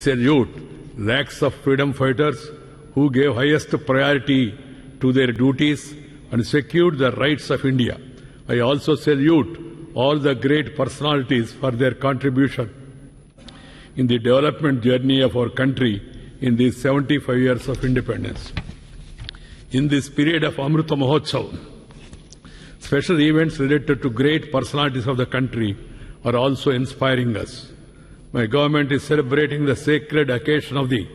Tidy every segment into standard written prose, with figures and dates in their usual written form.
Salute lakhs of freedom fighters who gave highest priority to their duties and secured the rights of India. I also salute all the great personalities for their contribution in the development journey of our country in these 75 years of independence. In this period of Amrita Mahotsav, special events related to great personalities of the country are also inspiring us. My government is celebrating the sacred occasion of the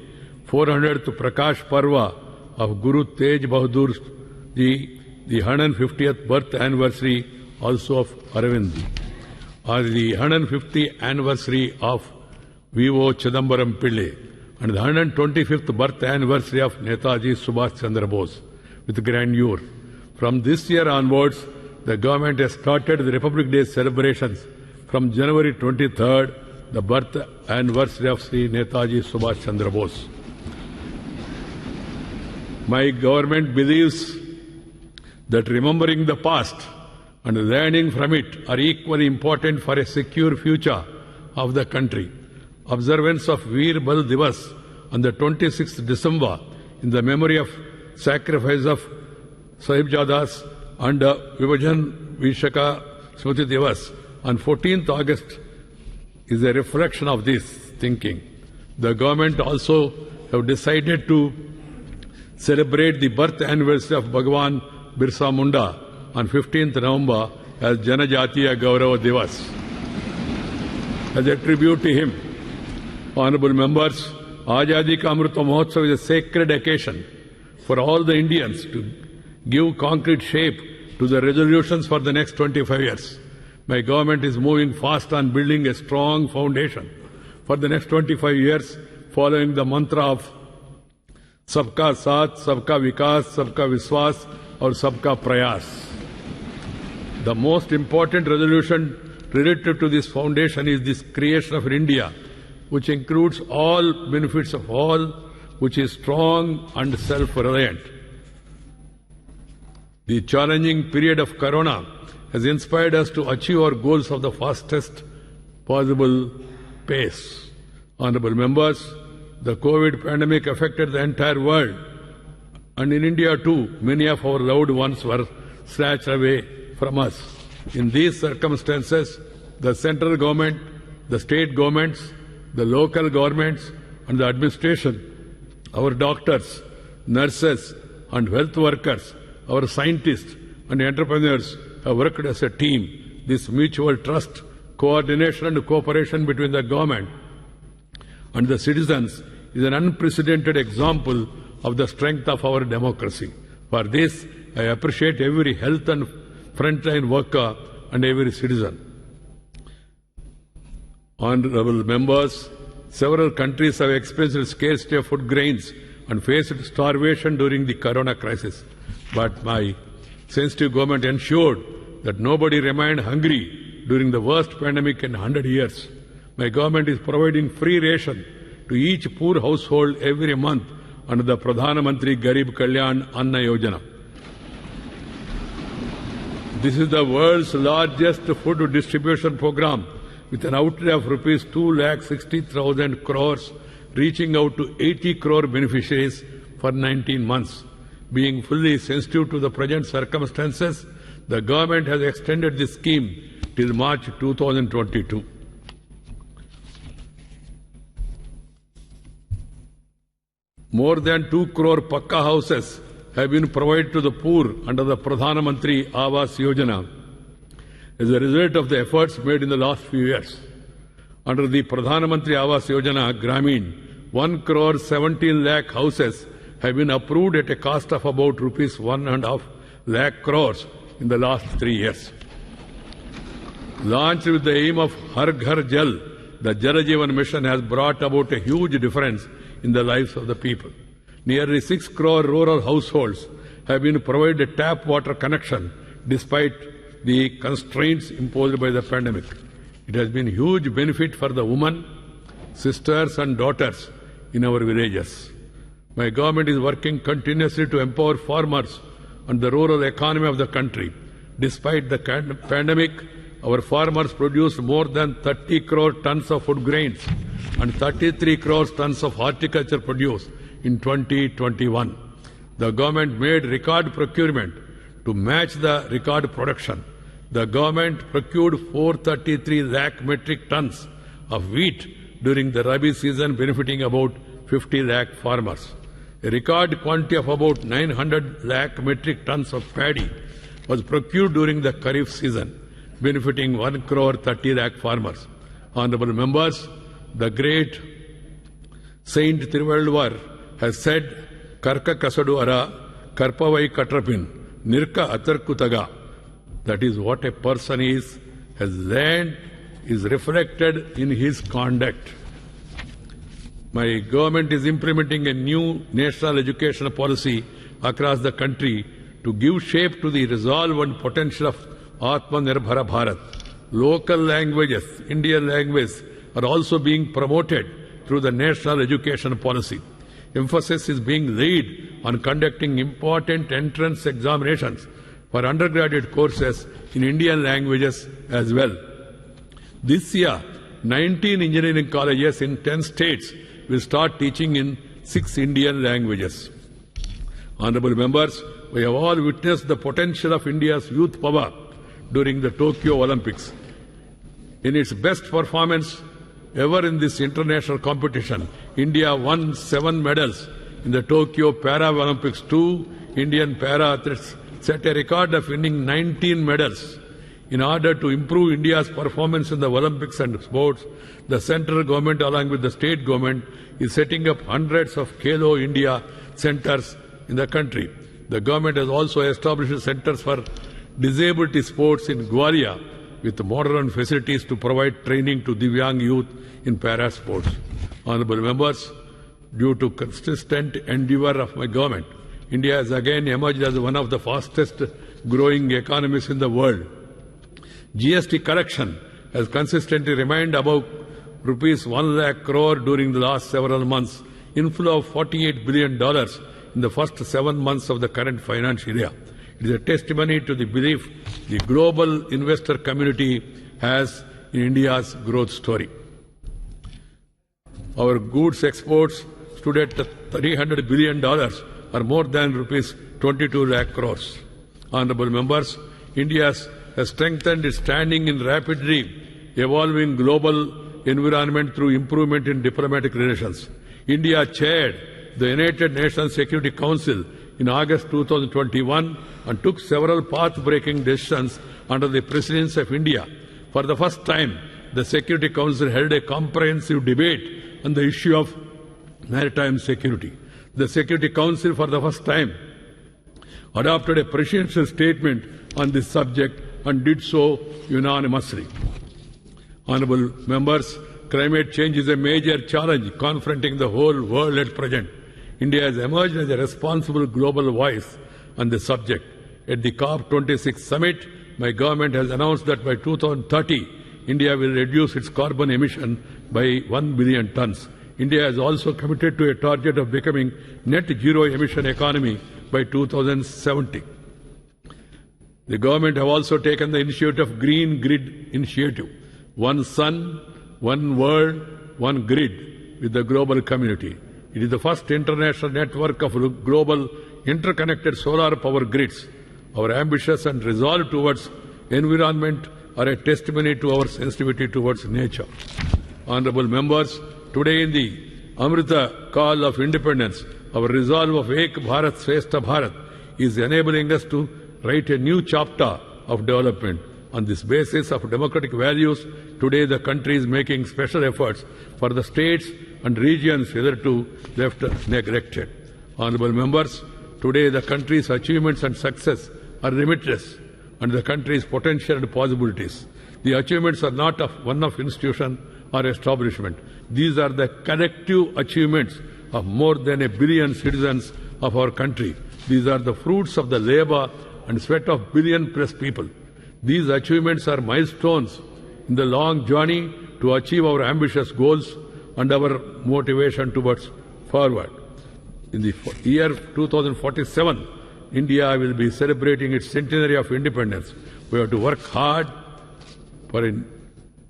400th Prakash Parva of Guru Tej Bahadur Ji, the 150th birth anniversary also of Arvind, or the 150th anniversary of V.O. Chidambaram Pillai, and the 125th birth anniversary of Netaji Subhash Chandra Bose with grandeur. From this year onwards, the government has started the Republic Day celebrations from January 23rd, the birth anniversary of Sri Netaji Subhash Chandra Bose. My government believes that remembering the past and learning from it are equally important for a secure future of the country. Observance of Veer Bal Divas on the 26th December in the memory of sacrifice of Sahibjadas and Vibhajan Vishaka Smriti Divas on 14th August is a reflection of this thinking. The government also have decided to celebrate the birth anniversary of Bhagwan Birsa Munda on 15th November as Janajatiya Gaurava Divas. As a tribute to him, honorable members, Azadi Ka Amrita Mahotsav is a sacred occasion for all the Indians to give concrete shape to the resolutions for the next 25 years. My government is moving fast on building a strong foundation for the next 25 years, following the mantra of Sabka Saath, Sabka Vikas, Sabka Viswas, or Sabka Prayas. The most important resolution related to this foundation is this creation of India, which includes all benefits of all, which is strong and self-reliant. The challenging period of Corona has inspired us to achieve our goals of the fastest possible pace. Honorable members, the COVID pandemic affected the entire world, and in India too, many of our loved ones were snatched away from us. In these circumstances, the central government, the state governments, the local governments, and the administration, our doctors, nurses, and health workers, our scientists and entrepreneurs have worked as a team. This mutual trust, coordination and cooperation between the government and the citizens is an unprecedented example of the strength of our democracy. For this, I appreciate every health and frontline worker and every citizen. Honorable members, several countries have experienced scarcity of food grains and faced starvation during the corona crisis. But my sensitive government ensured that nobody remained hungry during the worst pandemic in 100 years. My government is providing free ration to each poor household every month under the Pradhana Mantri Garib Kalyan Anna Yojana. This is the world's largest food distribution program with an outlay of rupees 2,60,000 crores, reaching out to 80 crore beneficiaries for 19 months. Being fully sensitive to the present circumstances, the government has extended this scheme till March 2022. More than 2 crore Pakka houses have been provided to the poor under the Pradhana Mantri Awas Yojana as a result of the efforts made in the last few years. Under the Pradhana Mantri Awas Yojana Gramin, 1 crore 17 lakh houses have been approved at a cost of about rupees 1.5 lakh crores in the last 3 years. Launched with the aim of Har Ghar Jal, the Jal Jeevan mission has brought about a huge difference in the lives of the people. Nearly 6 crore rural households have been provided a tap water connection despite the constraints imposed by the pandemic. It has been a huge benefit for the women, sisters and daughters in our villages. My government is working continuously to empower farmers and the rural economy of the country. Despite the pandemic our farmers produced more than 30 crore tons of food grains and 33 crore tons of horticulture produce in 2021. The government made record procurement to match the record production. The government procured 433 lakh metric tons of wheat during the Rabi season, benefiting about 50 lakh farmers. A record quantity of about 900 lakh metric tons of paddy was procured during the Kharif season, benefiting 1 crore 30 lakh farmers. Honorable members, the great Saint Thiruvalluvar has said, Karka Kasadu Ara, Karpavai Katrapin, Nirka Atarkutaga. That is what a person has learned, is reflected in his conduct. My government is implementing a new national education policy across the country to give shape to the resolve and potential of Atmanirbhar Bharat. Local languages, Indian language, are also being promoted through the national education policy. Emphasis is being laid on conducting important entrance examinations for undergraduate courses in Indian languages as well. This year, 19 engineering colleges in 10 states will start teaching in 6 Indian languages. Honorable members, we have all witnessed the potential of India's youth power during the Tokyo Olympics. In its best performance ever in this international competition, India won 7 medals. In the Tokyo Paralympics, 2 Indian para-athletes set a record of winning 19 medals. In order to improve India's performance in the Olympics and sports, the central government along with the state government is setting up hundreds of Khelo India centers in the country. The government has also established centers for disability sports in Gwalior with modern facilities to provide training to Divyang youth in para sports. Honorable members, due to consistent endeavor of my government, India has again emerged as one of the fastest growing economies in the world. GST collection has consistently remained above rupees 1 lakh crore during the last several months, inflow of $48 billion in the first 7 months of the current financial year. It is a testimony to the belief the global investor community has in India's growth story. Our goods exports stood at $300 billion, or more than rupees 22 lakh crores. Honorable members, India has strengthened its standing in rapidly evolving global environment through improvement in diplomatic relations. India chaired the United Nations Security Council in August 2021 and took several path-breaking decisions under the presidency of India. For the first time, the Security Council held a comprehensive debate on the issue of maritime security. The Security Council, for the first time, adopted a presidential statement on this subject and did so unanimously. Honorable members, climate change is a major challenge confronting the whole world at present. India has emerged as a responsible global voice on the subject. At the COP26 summit, my government has announced that by 2030, India will reduce its carbon emission by 1 billion tons. India has also committed to a target of becoming net zero emission economy by 2070. The government have also taken the initiative of Green Grid Initiative, one sun, one world, one grid with the global community. It is the first international network of global interconnected solar power grids. Our ambitions and resolve towards environment are a testimony to our sensitivity towards nature. Honorable members, today in the Amrita call of independence, our resolve of Ek Bharat Shrestha Bharat is enabling us to write a new chapter of development. On this basis of democratic values, today the country is making special efforts for the states and regions hitherto left neglected. Honorable members, today the country's achievements and success are limitless, and the country's potential and possibilities. The achievements are not of one of institution or establishment. These are the collective achievements of more than 1 billion citizens of our country. These are the fruits of the labor and sweat of billion-plus people. These achievements are milestones in the long journey to achieve our ambitious goals and our motivation towards forward. In the year 2047, India will be celebrating its centenary of independence. We have to work hard for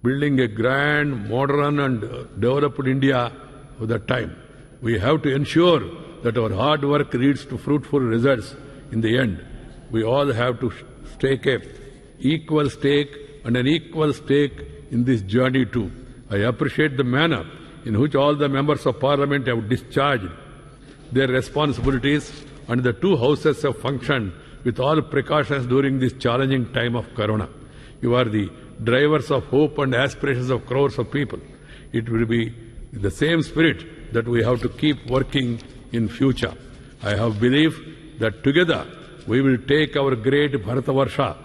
building a grand, modern and developed India of that time. We have to ensure that our hard work leads to fruitful results in the end. We all have to take an equal stake in this journey too. I appreciate the manner in which all the members of Parliament have discharged their responsibilities and the two houses have functioned with all precautions during this challenging time of Corona. You are the drivers of hope and aspirations of crores of people. It will be the same spirit that we have to keep working in future. I have belief that together we will take our great Bharatavarsha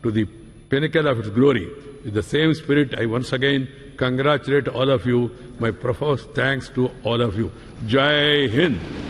to the pinnacle of its glory. With the same spirit, I once again congratulate all of you. My profuse thanks to all of you. Jai Hind.